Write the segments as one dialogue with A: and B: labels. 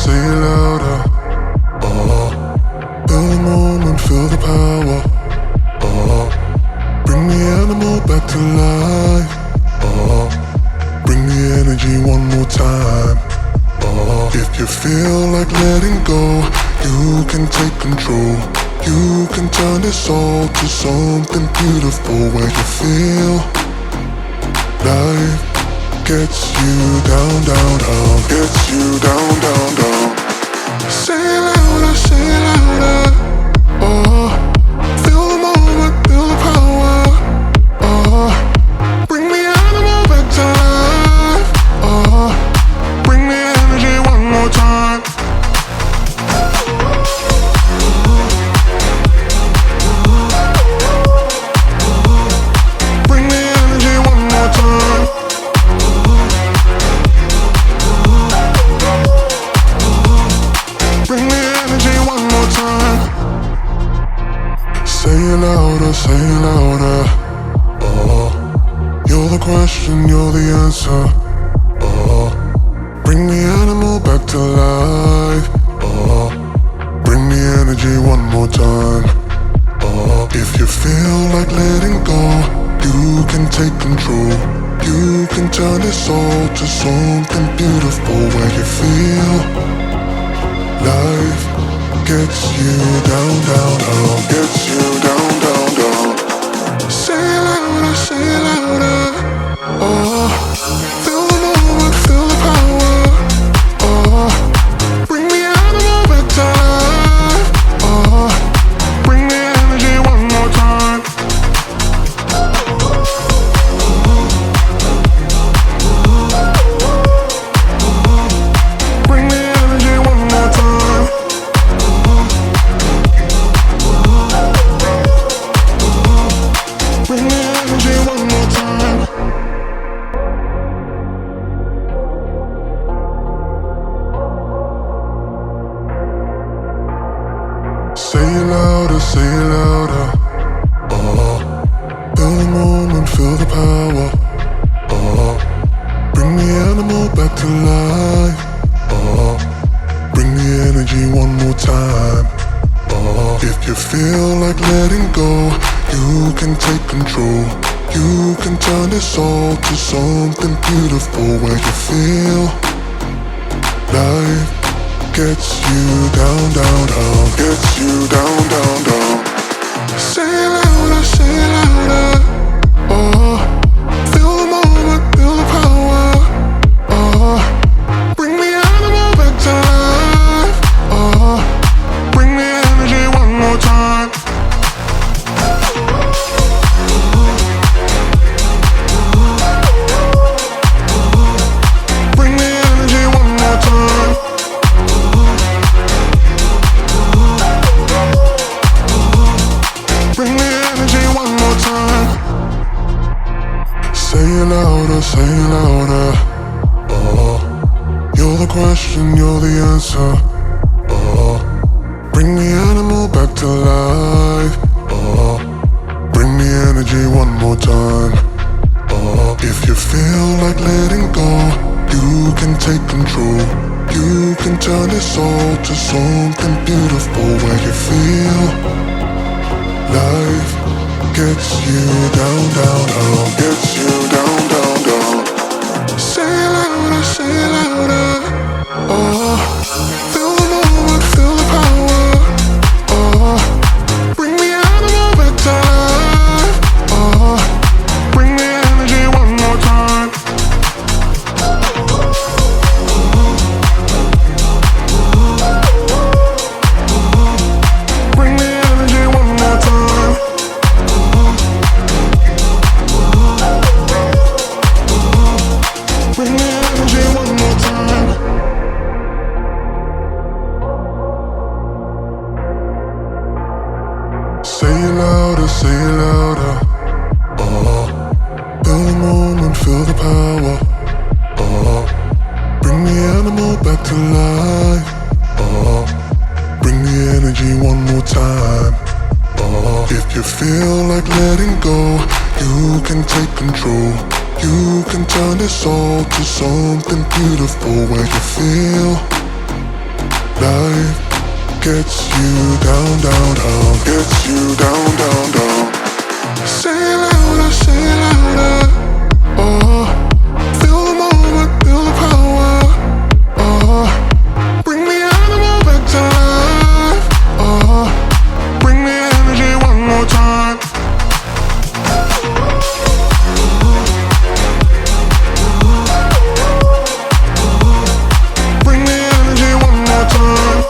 A: say it louder. Feel the moment, feel the power. Bring the animal back to life. Bring the energy one more time. If you feel like letting go, you can take control. You can turn this all to something beautiful where you feel life gets you down, down, down, gets you down, down, down. Say it louder, say it louder. Feel the moment, feel the power. Bring the animal back to life. Bring the energy one more time. Bring the energy one more time. Bring the energy one more time. Say it louder, say it louder. You're the question, you're the answer. Bring the animal back to life. Bring the energy one more time. If you feel like letting go, you can take control. You can turn this all to something beautiful where you feel life gets you down, down, down, gets you down, down, down. Say it louder, say it louder. Feel the moment, feel the power. Bring the animal back to life. Bring the energy one more time. Bring the energy one more time. Bring the energy one more time. Say it louder, say it louder. Feel the moment, feel the power. Bring the animal back to life. Bring the energy one more time. If you feel like letting go, you can take control. You can turn this all to something beautiful where you feel life gets you down, down, down, gets you down, down, down. Say it louder, say it louder. Feel the moment, feel the power. Bring the animal back to life. Bring the energy one more time. Bring the energy one more time. Bring the energy one more time. Say it louder, say it louder. You're the question, you're the answer. Bring the animal back to life. Bring the energy one more time. If you feel like letting go, you can take control. You can turn this all to something beautiful where you feel life gets you down, down, down, gets you down, down, down. Say it louder, say it louder. Feel the moment, feel the power. Bring the animal back to life. Bring the energy one more time. Bring the energy one more time. Bring the energy one more time. Say it louder, say it louder. Feel the moment, feel the power. Bring the animal back to life. Bring the energy one more time. If you feel like letting go, you can take control. You can turn this all to something beautiful where you feel Life gets you down, down, down. Gets you down, down, down. Say it louder, say it louder. Oh, feel the moment, feel the power. Oh, bring the animal back to life. Oh, bring the energy one more time. Bring the energy one more time.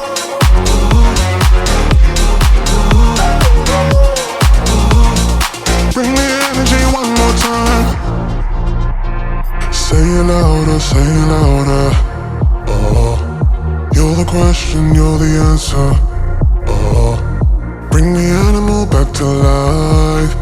A: Bring the energy one more time. Say it louder, say it louder. Oh, you're the question, you're the answer. Oh, bring the animal back to life.